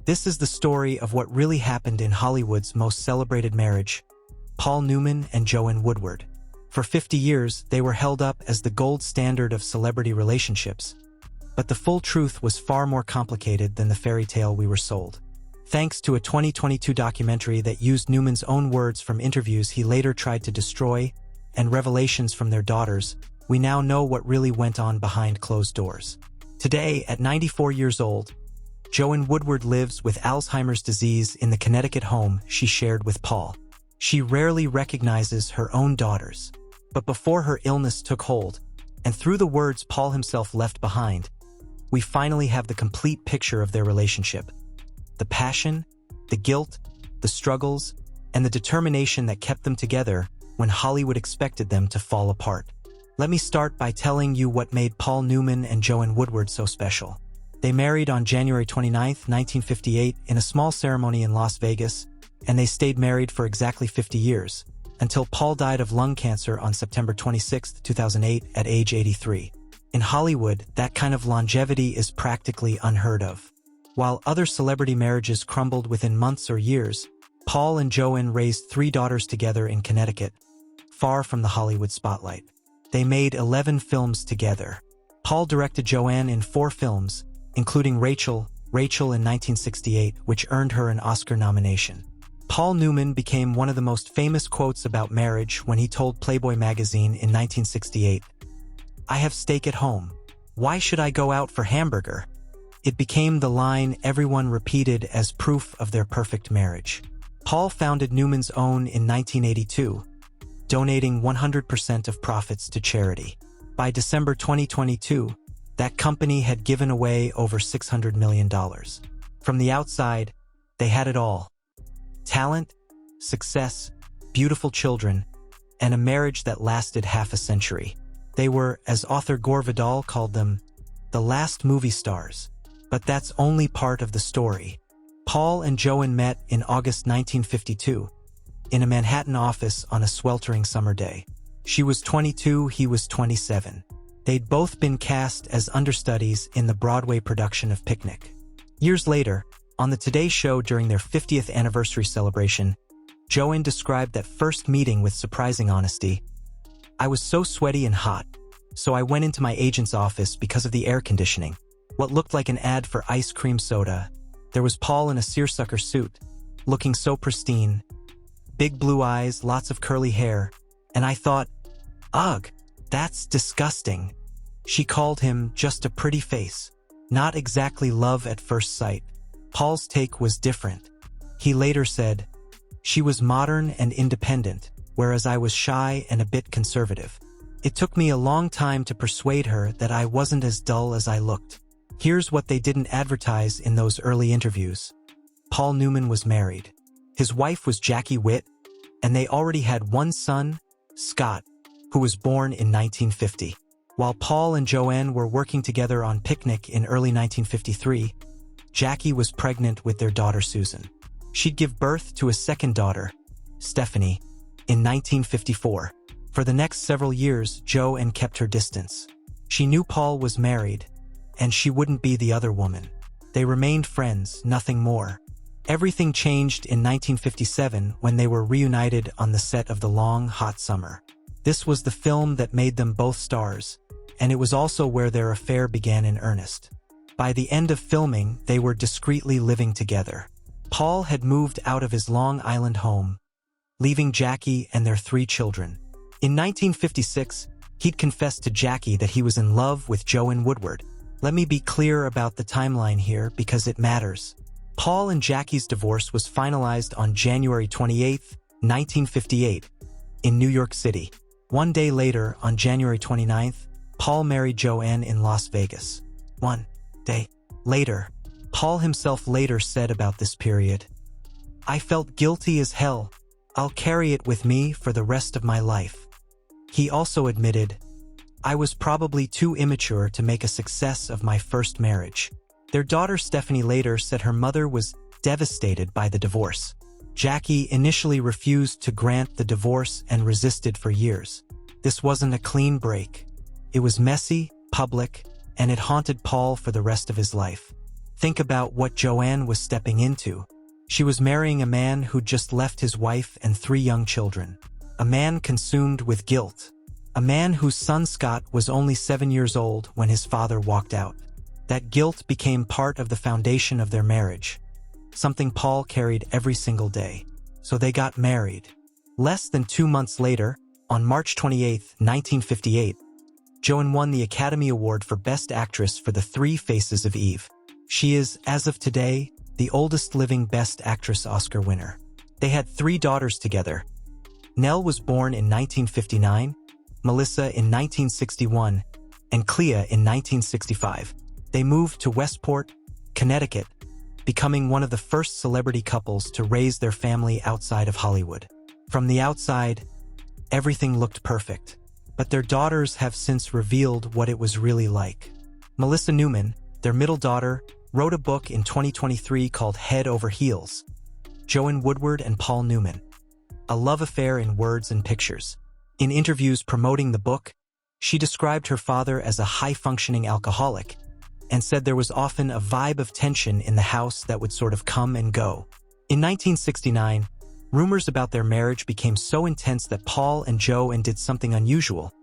This is the story of what really happened in Hollywood's most celebrated marriage, Paul Newman and Joanne Woodward. For 50 years, they were held up as the gold standard of celebrity relationships. But the full truth was far more complicated than the fairy tale we were sold. Thanks to a 2022 documentary that used Newman's own words from interviews he later tried to destroy, and revelations from their daughters, we now know what really went on behind closed doors. Today, at 94 years old, Joanne Woodward lives with Alzheimer's disease in the Connecticut home she shared with Paul. She rarely recognizes her own daughters. But before her illness took hold, and through the words Paul himself left behind, we finally have the complete picture of their relationship. The passion, the guilt, the struggles, and the determination that kept them together when Hollywood expected them to fall apart. Let me start by telling you what made Paul Newman and Joanne Woodward so special. They married on January 29, 1958, in a small ceremony in Las Vegas, and they stayed married for exactly 50 years, until Paul died of lung cancer on September 26, 2008, at age 83. In Hollywood, that kind of longevity is practically unheard of. While other celebrity marriages crumbled within months or years, Paul and Joanne raised 3 daughters together in Connecticut, far from the Hollywood spotlight. They made 11 films together. Paul directed Joanne in 4 films, including Rachel in 1968, which earned her an Oscar nomination. Paul Newman became one of the most famous quotes about marriage when he told Playboy magazine in 1968, "I have steak at home. Why should I go out for hamburger?" It became the line everyone repeated as proof of their perfect marriage. Paul founded Newman's Own in 1982, donating 100% of profits to charity. By December 2022, that company had given away over $600 million. From the outside, they had it all. Talent, success, beautiful children, and a marriage that lasted half a century. They were, as author Gore Vidal called them, the last movie stars. But that's only part of the story. Paul and Joanne met in August 1952, in a Manhattan office on a sweltering summer day. She was 22, he was 27. They'd both been cast as understudies in the Broadway production of Picnic. Years later, on the Today Show during their 50th anniversary celebration, Joanne described that first meeting with surprising honesty. "I was so sweaty and hot, so I went into my agent's office because of the air conditioning. What looked like an ad for ice cream soda. There was Paul in a seersucker suit, looking so pristine. Big blue eyes, lots of curly hair, and I thought, ugh, that's disgusting." She called him just a pretty face. Not exactly love at first sight. Paul's take was different. He later said, "She was modern and independent, whereas I was shy and a bit conservative. It took me a long time to persuade her that I wasn't as dull as I looked." Here's what they didn't advertise in those early interviews. Paul Newman was married. His wife was Jackie Witt, and they already had one son, Scott, who was born in 1950. While Paul and Joanne were working together on Picnic in early 1953, Jackie was pregnant with their daughter Susan. She'd give birth to a second daughter, Stephanie, in 1954. For the next several years, Joanne kept her distance. She knew Paul was married, and she wouldn't be the other woman. They remained friends, nothing more. Everything changed in 1957 when they were reunited on the set of The Long, Hot Summer. This was the film that made them both stars, and it was also where their affair began in earnest. By the end of filming, they were discreetly living together. Paul had moved out of his Long Island home, leaving Jackie and their 3 children. In 1956, he'd confessed to Jackie that he was in love with Joanne Woodward. Let me be clear about the timeline here because it matters. Paul and Jackie's divorce was finalized on January 28, 1958, in New York City. One day later, on January 29th, Paul married Joanne in Las Vegas. One day later, Paul himself later said about this period, "I felt guilty as hell. I'll carry it with me for the rest of my life." He also admitted, "I was probably too immature to make a success of my first marriage." Their daughter Stephanie later said her mother was devastated by the divorce. Jackie initially refused to grant the divorce and resisted for years. This wasn't a clean break. It was messy, public, and it haunted Paul for the rest of his life. Think about what Joanne was stepping into. She was marrying a man who'd just left his wife and 3 young children. A man consumed with guilt. A man whose son Scott was only 7 years old when his father walked out. That guilt became part of the foundation of their marriage, something Paul carried every single day. So they got married. Less than 2 months later, on March 28, 1958, Joanne won the Academy Award for Best Actress for The Three Faces of Eve. She is, as of today, the oldest living Best Actress Oscar winner. They had 3 daughters together. Nell was born in 1959, Melissa in 1961, and Clea in 1965. They moved to Westport, Connecticut, becoming one of the first celebrity couples to raise their family outside of Hollywood. From the outside, everything looked perfect, but their daughters have since revealed what it was really like. Melissa Newman, their middle daughter, wrote a book in 2023 called Head Over Heels. Joanne Woodward and Paul Newman. A love affair in words and pictures. In interviews promoting the book, she described her father as a high-functioning alcoholic and said there was often a vibe of tension in the house that would sort of come and go. In 1969, rumors about their marriage became so intense that Paul and Joanne did something unusual.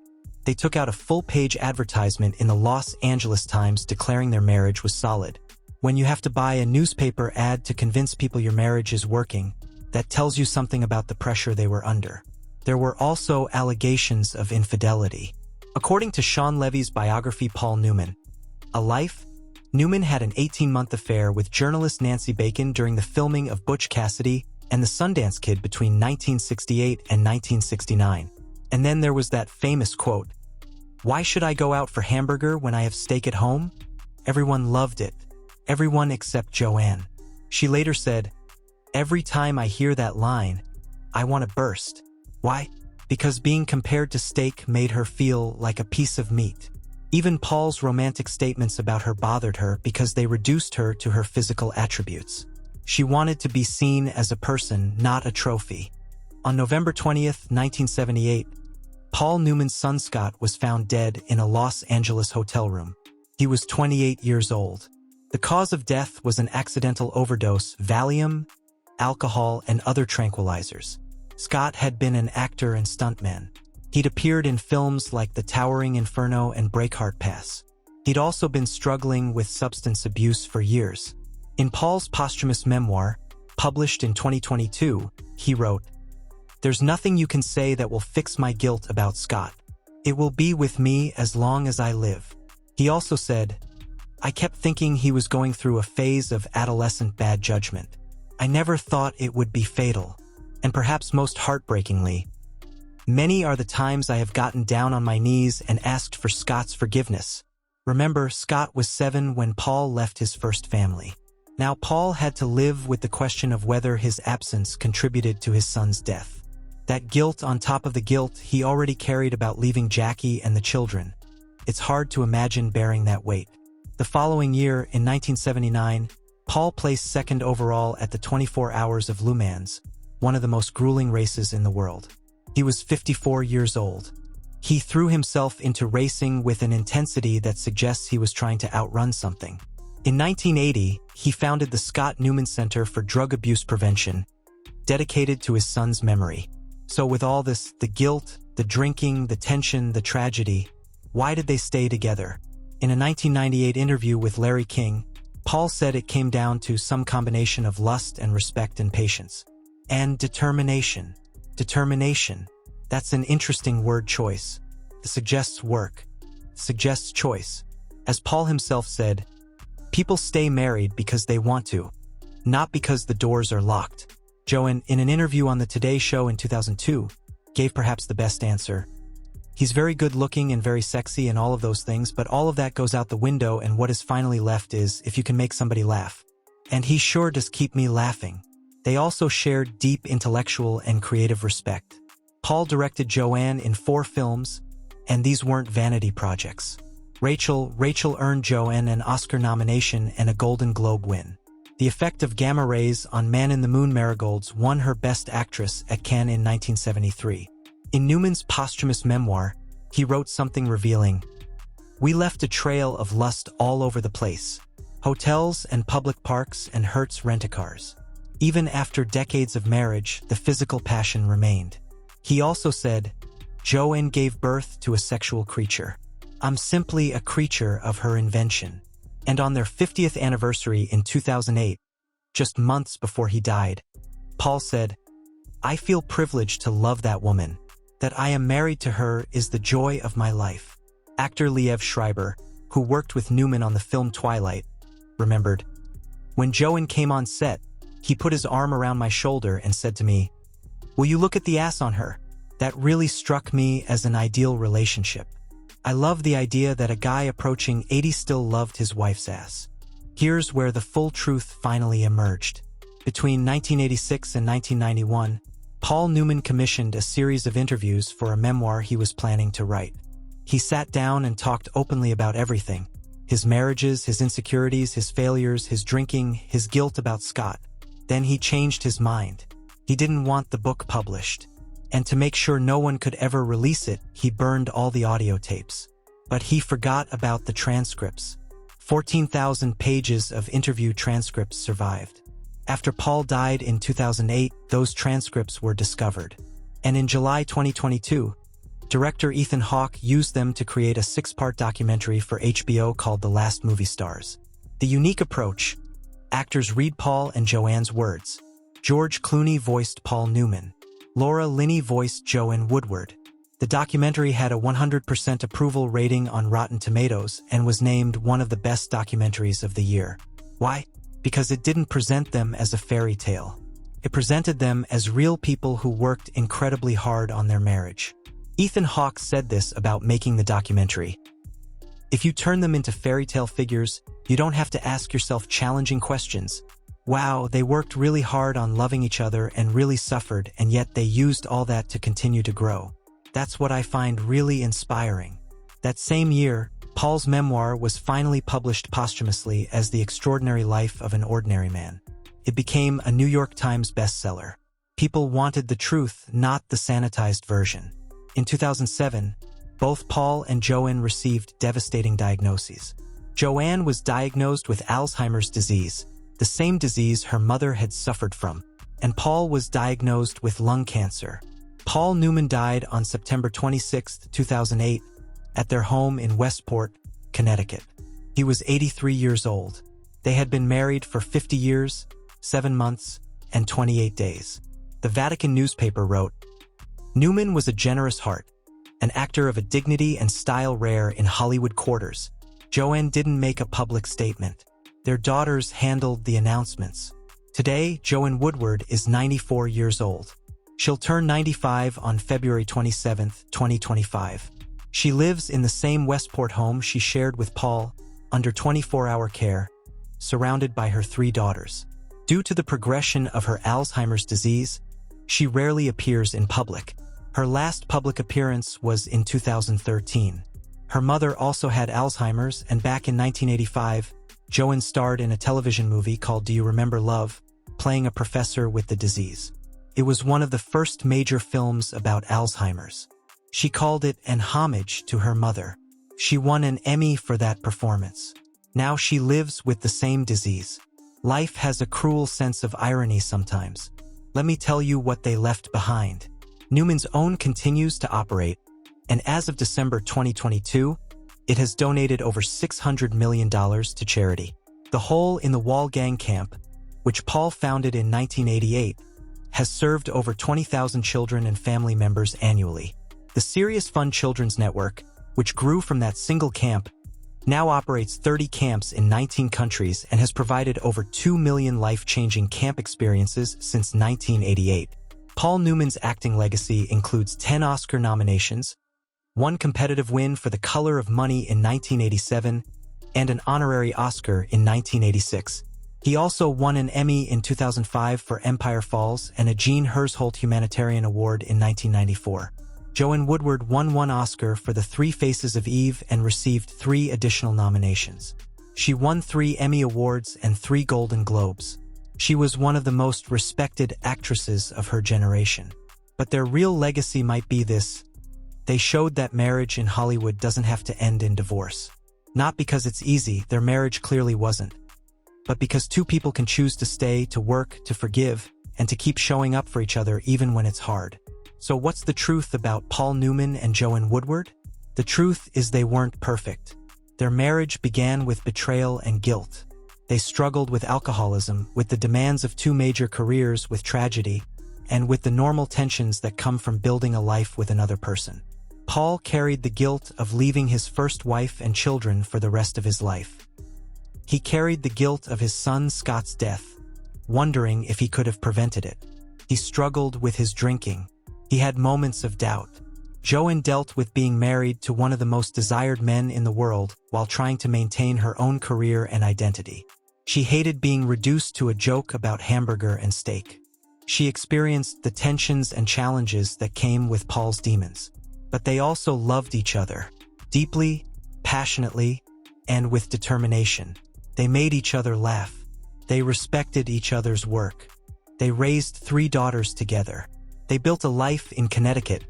They took out a full-page advertisement in the Los Angeles Times declaring their marriage was solid. When you have to buy a newspaper ad to convince people your marriage is working, that tells you something about the pressure they were under. There were also allegations of infidelity. According to Sean Levy's biography Paul Newman, A Life, Newman had an 18-month affair with journalist Nancy Bacon during the filming of Butch Cassidy and the Sundance Kid between 1968 and 1969. And then there was that famous quote, "Why should I go out for hamburger when I have steak at home?" Everyone loved it. Everyone except Joanne. She later said, "Every time I hear that line, I want to burst." Why? Because being compared to steak made her feel like a piece of meat. Even Paul's romantic statements about her bothered her because they reduced her to her physical attributes. She wanted to be seen as a person, not a trophy. On November 20th, 1978, Paul Newman's son Scott was found dead in a Los Angeles hotel room. He was 28 years old. The cause of death was an accidental overdose, Valium, alcohol, and other tranquilizers. Scott had been an actor and stuntman. He'd appeared in films like The Towering Inferno and Breakheart Pass. He'd also been struggling with substance abuse for years. In Paul's posthumous memoir, published in 2022, he wrote, "There's nothing you can say that will fix my guilt about Scott. It will be with me as long as I live." He also said, "I kept thinking he was going through a phase of adolescent bad judgment. I never thought it would be fatal. And perhaps most heartbreakingly, many are the times I have gotten down on my knees and asked for Scott's forgiveness." Remember, Scott was 7 when Paul left his first family. Now Paul had to live with the question of whether his absence contributed to his son's death. That guilt on top of the guilt he already carried about leaving Jackie and the children. It's hard to imagine bearing that weight. The following year, in 1979, Paul placed second overall at the 24 Hours of Le Mans, one of the most grueling races in the world. He was 54 years old. He threw himself into racing with an intensity that suggests he was trying to outrun something. In 1980, he founded the Scott Newman Center for Drug Abuse Prevention, dedicated to his son's memory. So with all this, the guilt, the drinking, the tension, the tragedy, why did they stay together? In a 1998 interview with Larry King, Paul said it came down to some combination of lust and respect and patience. And determination. Determination. That's an interesting word choice. It suggests work. It suggests choice. As Paul himself said, people stay married because they want to, not because the doors are locked. Joanne, in an interview on the Today Show in 2002, gave perhaps the best answer. He's very good looking and very sexy and all of those things, but all of that goes out the window, and what is finally left is if you can make somebody laugh. And he sure does keep me laughing. They also shared deep intellectual and creative respect. Paul directed Joanne in 4 films, and these weren't vanity projects. Rachel earned Joanne an Oscar nomination and a Golden Globe win. The effect of gamma rays on Man in the Moon marigolds won her Best Actress at Cannes in 1973. In Newman's posthumous memoir, he wrote something revealing. "We left a trail of lust all over the place. hotels and public parks and Hertz rent-a-cars. Even after decades of marriage, the physical passion remained. He also said, "Joanne gave birth to a sexual creature. I'm simply a creature of her invention." And on their 50th anniversary in 2008, just months before he died, Paul said, "I feel privileged to love that woman. That I am married to her is the joy of my life." Actor Liev Schreiber, who worked with Newman on the film Twilight, remembered, "When Joanne came on set, he put his arm around my shoulder and said to me, 'Will you look at the ass on her?' That really struck me as an ideal relationship. I love the idea that a guy approaching 80 still loved his wife's ass." Here's where the full truth finally emerged. Between 1986 and 1991, Paul Newman commissioned a series of interviews for a memoir he was planning to write. He sat down and talked openly about everything: his marriages, his insecurities, his failures, his drinking, his guilt about Scott. Then he changed his mind. He didn't want the book published. And to make sure no one could ever release it, he burned all the audio tapes. But he forgot about the transcripts. 14,000 pages of interview transcripts survived. After Paul died in 2008, those transcripts were discovered. And in July 2022, director Ethan Hawke used them to create a 6-part documentary for HBO called The Last Movie Stars. The unique approach: actors read Paul and Joanne's words. George Clooney voiced Paul Newman. Laura Linney voiced Joanne Woodward. The documentary had a 100% approval rating on Rotten Tomatoes and was named one of the best documentaries of the year. Why? Because it didn't present them as a fairy tale. It presented them as real people who worked incredibly hard on their marriage. Ethan Hawke said this about making the documentary: "If you turn them into fairy tale figures, you don't have to ask yourself challenging questions. Wow, they worked really hard on loving each other and really suffered, and yet they used all that to continue to grow. That's what I find really inspiring." That same year, Paul's memoir was finally published posthumously as The Extraordinary Life of an Ordinary Man. It became a New York Times bestseller. People wanted the truth, not the sanitized version. In 2007, both Paul and Joanne received devastating diagnoses. Joanne was diagnosed with Alzheimer's disease, the same disease her mother had suffered from, and Paul was diagnosed with lung cancer. Paul Newman died on September 26, 2008, at their home in Westport, Connecticut. He was 83 years old. They had been married for 50 years, 7 months, and 28 days. The Vatican newspaper wrote, "Newman was a generous heart, an actor of a dignity and style rare in Hollywood quarters. Joanne didn't make a public statement. Their daughters handled the announcements." Today, Joanne Woodward is 94 years old. She'll turn 95 on February 27, 2025. She lives in the same Westport home she shared with Paul, under 24-hour care, surrounded by her 3 daughters. Due to the progression of her Alzheimer's disease, she rarely appears in public. Her last public appearance was in 2013. Her mother also had Alzheimer's, and back in 1985, Joanne starred in a television movie called Do You Remember Love, playing a professor with the disease. It was one of the first major films about Alzheimer's. She called it an homage to her mother. She won an Emmy for that performance. Now she lives with the same disease. Life has a cruel sense of irony sometimes. Let me tell you what they left behind. Newman's Own continues to operate, and as of December 2022, it has donated over $600 million to charity. The Hole in the Wall Gang Camp, which Paul founded in 1988, has served over 20,000 children and family members annually. The Serious Fun Children's Network, which grew from that single camp, now operates 30 camps in 19 countries and has provided over 2 million life-changing camp experiences since 1988. Paul Newman's acting legacy includes 10 Oscar nominations, 1 competitive win for The Color of Money in 1987, and an honorary Oscar in 1986. He also won an Emmy in 2005 for Empire Falls and a Jean Hersholt Humanitarian Award in 1994. Joanne Woodward won 1 Oscar for The 3 Faces of Eve and received 3 additional nominations. She won 3 Emmy Awards and 3 Golden Globes. She was one of the most respected actresses of her generation. But their real legacy might be this: they showed that marriage in Hollywood doesn't have to end in divorce. Not because it's easy, their marriage clearly wasn't, but because two people can choose to stay, to work, to forgive, and to keep showing up for each other even when it's hard. So what's the truth about Paul Newman and Joanne Woodward? The truth is they weren't perfect. Their marriage began with betrayal and guilt. They struggled with alcoholism, with the demands of two major careers, with tragedy, and with the normal tensions that come from building a life with another person. Paul carried the guilt of leaving his first wife and children for the rest of his life. He carried the guilt of his son Scott's death, wondering if he could have prevented it. He struggled with his drinking. He had moments of doubt. Joanne dealt with being married to one of the most desired men in the world while trying to maintain her own career and identity. She hated being reduced to a joke about hamburger and steak. She experienced the tensions and challenges that came with Paul's demons. But they also loved each other, deeply, passionately, and with determination. They made each other laugh. They respected each other's work. They raised 3 daughters together. They built a life in Connecticut,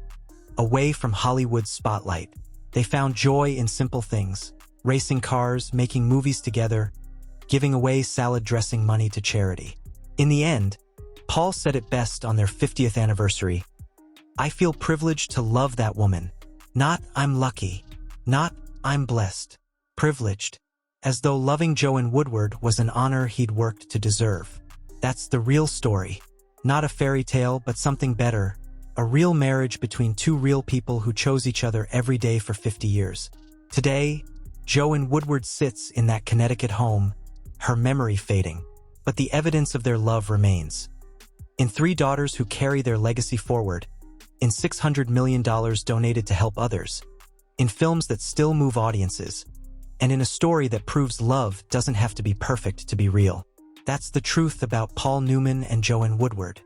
away from Hollywood's spotlight. They found joy in simple things, racing cars, making movies together, giving away salad dressing money to charity. In the end, Paul said it best on their 50th anniversary, "I feel privileged to love that woman. Not I'm lucky. Not I'm blessed. Privileged." As though loving Joanne Woodward was an honor he'd worked to deserve. That's the real story. Not a fairy tale, but something better. A real marriage between 2 real people who chose each other every day for 50 years. Today, Joanne Woodward sits in that Connecticut home, her memory fading, but the evidence of their love remains. In 3 daughters who carry their legacy forward, in $600 million donated to help others, in films that still move audiences, and in a story that proves love doesn't have to be perfect to be real. That's the truth about Paul Newman and Joanne Woodward.